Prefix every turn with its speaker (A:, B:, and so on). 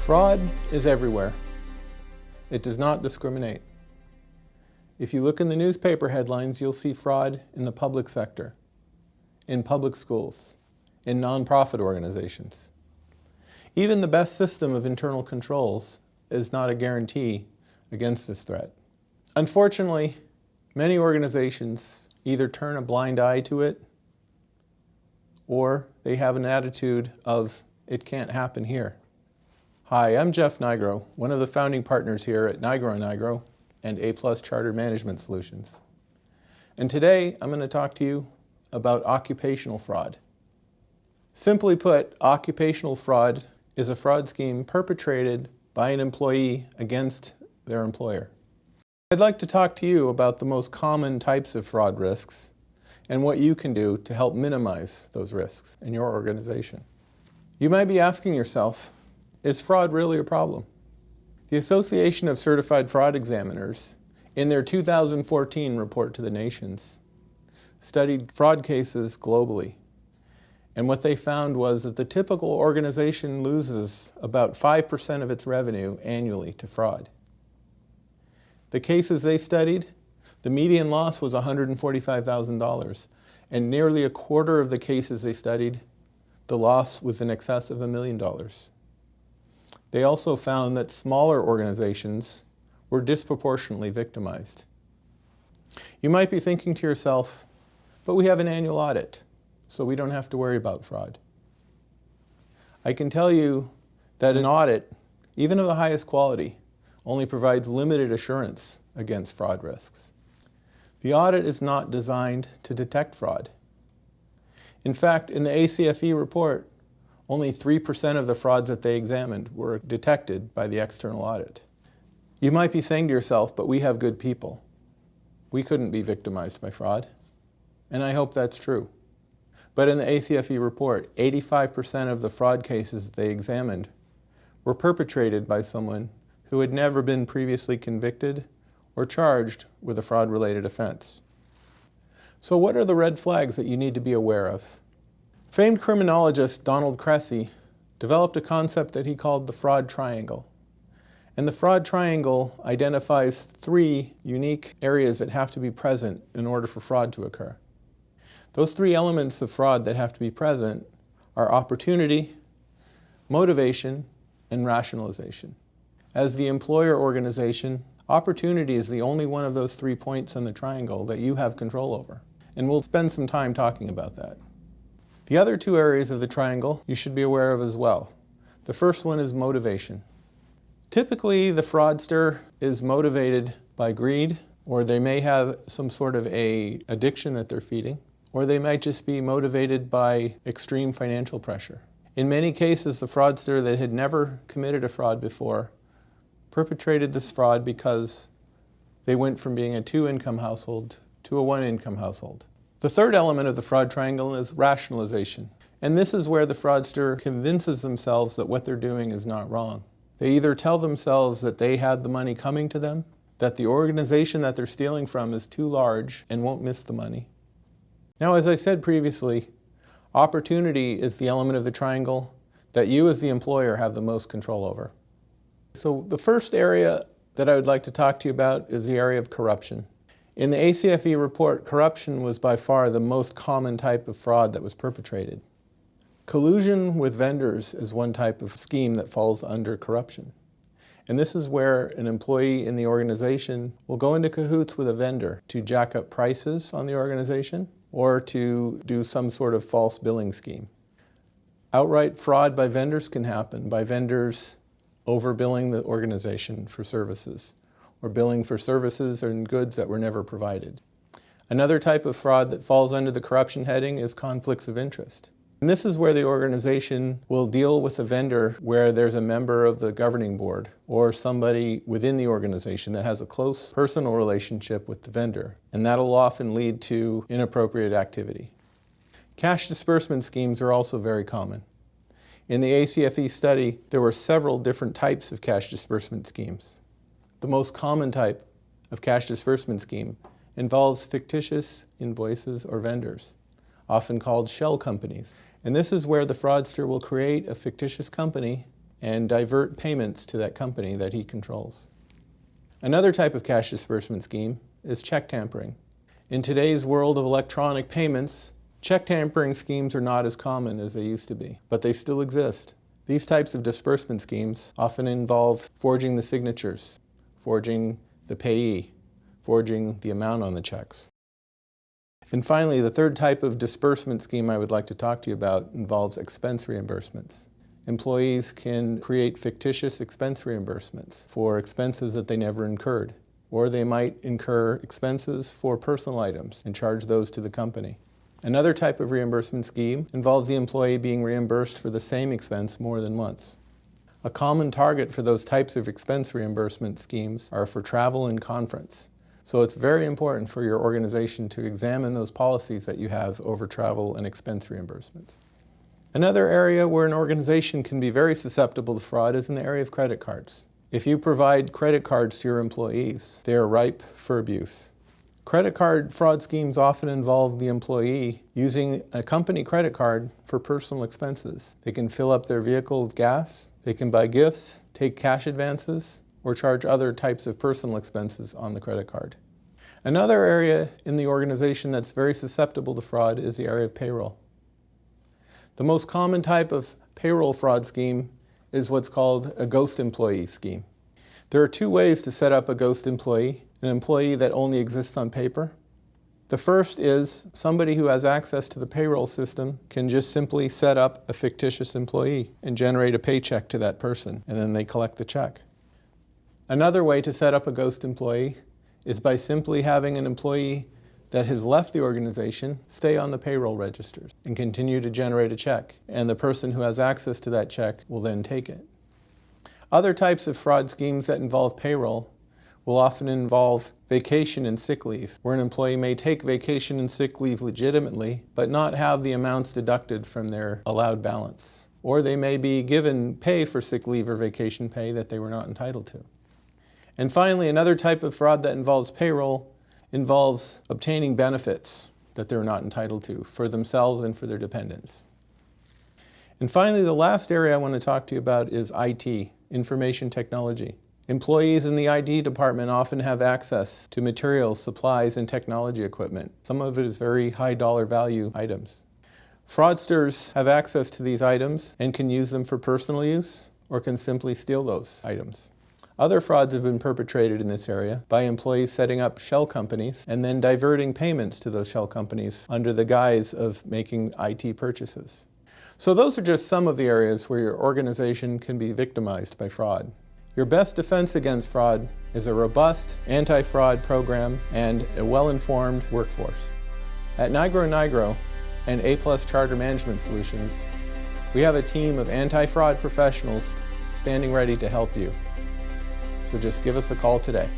A: Fraud is everywhere. It does not discriminate. If you look in the newspaper headlines, you'll see fraud in the public sector, in public schools, in nonprofit organizations. Even the best system of internal controls is not a guarantee against this threat. Unfortunately, many organizations either turn a blind eye to it or they have an attitude of, it can't happen here. Hi, I'm Jeff Nigro, one of the founding partners here at Nigro & Nigro and A+ Chartered Management Solutions. And today I'm going to talk to you about occupational fraud. Simply put, occupational fraud is a fraud scheme perpetrated by an employee against their employer. I'd like to talk to you about the most common types of fraud risks and what you can do to help minimize those risks in your organization. You might be asking yourself, is fraud really a problem? The Association of Certified Fraud Examiners, in their 2014 report to the nations, studied fraud cases globally. And what they found was that the typical organization loses about 5% of its revenue annually to fraud. The cases they studied, the median loss was $145,000, and nearly a quarter of the cases they studied, the loss was in excess of $1 million. They also found that smaller organizations were disproportionately victimized. You might be thinking to yourself, but we have an annual audit, so we don't have to worry about fraud. I can tell you that an audit, even of the highest quality, only provides limited assurance against fraud risks. The audit is not designed to detect fraud. In fact, in the ACFE report, only 3% of the frauds that they examined were detected by the external audit. You might be saying to yourself, but we have good people. We couldn't be victimized by fraud. And I hope that's true. But in the ACFE report, 85% of the fraud cases they examined were perpetrated by someone who had never been previously convicted or charged with a fraud-related offense. So what are the red flags that you need to be aware of? Famed criminologist Donald Cressy developed a concept that he called the fraud triangle. And the fraud triangle identifies 3 unique areas that have to be present in order for fraud to occur. Those 3 elements of fraud that have to be present are opportunity, motivation, and rationalization. As the employer organization, opportunity is the only one of those 3 points on the triangle that you have control over. And we'll spend some time talking about that. The other 2 areas of the triangle you should be aware of as well. The first one is motivation. Typically, the fraudster is motivated by greed, or they may have some sort of an addiction that they're feeding, or they might just be motivated by extreme financial pressure. In many cases, the fraudster that had never committed a fraud before perpetrated this fraud because they went from being a 2-income household to a 1-income household. The third element of the fraud triangle is rationalization. And this is where the fraudster convinces themselves that what they're doing is not wrong. They either tell themselves that they had the money coming to them, that the organization that they're stealing from is too large and won't miss the money. Now, as I said previously, opportunity is the element of the triangle that you as the employer have the most control over. So the first area that I would like to talk to you about is the area of corruption. In the ACFE report, corruption was by far the most common type of fraud that was perpetrated. Collusion with vendors is one type of scheme that falls under corruption. And this is where an employee in the organization will go into cahoots with a vendor to jack up prices on the organization or to do some sort of false billing scheme. Outright fraud by vendors can happen by vendors overbilling the organization for services, or billing for services and goods that were never provided. Another type of fraud that falls under the corruption heading is conflicts of interest. And this is where the organization will deal with a vendor where there's a member of the governing board or somebody within the organization that has a close personal relationship with the vendor, and that'll often lead to inappropriate activity. Cash disbursement schemes are also very common. In the ACFE study, there were several different types of cash disbursement schemes. The most common type of cash disbursement scheme involves fictitious invoices or vendors, often called shell companies. And this is where the fraudster will create a fictitious company and divert payments to that company that he controls. Another type of cash disbursement scheme is check tampering. In today's world of electronic payments, check tampering schemes are not as common as they used to be, but they still exist. These types of disbursement schemes often involve forging the signatures, forging the payee, forging the amount on the checks. And finally, the third type of disbursement scheme I would like to talk to you about involves expense reimbursements. Employees can create fictitious expense reimbursements for expenses that they never incurred, or they might incur expenses for personal items and charge those to the company. Another type of reimbursement scheme involves the employee being reimbursed for the same expense more than once. A common target for those types of expense reimbursement schemes are for travel and conference. So it's very important for your organization to examine those policies that you have over travel and expense reimbursements. Another area where an organization can be very susceptible to fraud is in the area of credit cards. If you provide credit cards to your employees, they are ripe for abuse. Credit card fraud schemes often involve the employee using a company credit card for personal expenses. They can fill up their vehicle with gas, they can buy gifts, take cash advances, or charge other types of personal expenses on the credit card. Another area in the organization that's very susceptible to fraud is the area of payroll. The most common type of payroll fraud scheme is what's called a ghost employee scheme. There are two ways to set up a ghost employee, an employee that only exists on paper. The first is somebody who has access to the payroll system can just simply set up a fictitious employee and generate a paycheck to that person, and then they collect the check. Another way to set up a ghost employee is by simply having an employee that has left the organization stay on the payroll registers and continue to generate a check, and the person who has access to that check will then take it. Other types of fraud schemes that involve payroll will often involve vacation and sick leave, where an employee may take vacation and sick leave legitimately, but not have the amounts deducted from their allowed balance. Or they may be given pay for sick leave or vacation pay that they were not entitled to. And finally, another type of fraud that involves payroll involves obtaining benefits that they're not entitled to for themselves and for their dependents. And finally, the last area I want to talk to you about is IT, information technology. Employees in the IT department often have access to materials, supplies, and technology equipment. Some of it is very high dollar value items. Fraudsters have access to these items and can use them for personal use or can simply steal those items. Other frauds have been perpetrated in this area by employees setting up shell companies and then diverting payments to those shell companies under the guise of making IT purchases. So those are just some of the areas where your organization can be victimized by fraud. Your best defense against fraud is a robust anti-fraud program and a well-informed workforce. At Nigro Nigro and A+ Charter Management Solutions, we have a team of anti-fraud professionals standing ready to help you. So just give us a call today.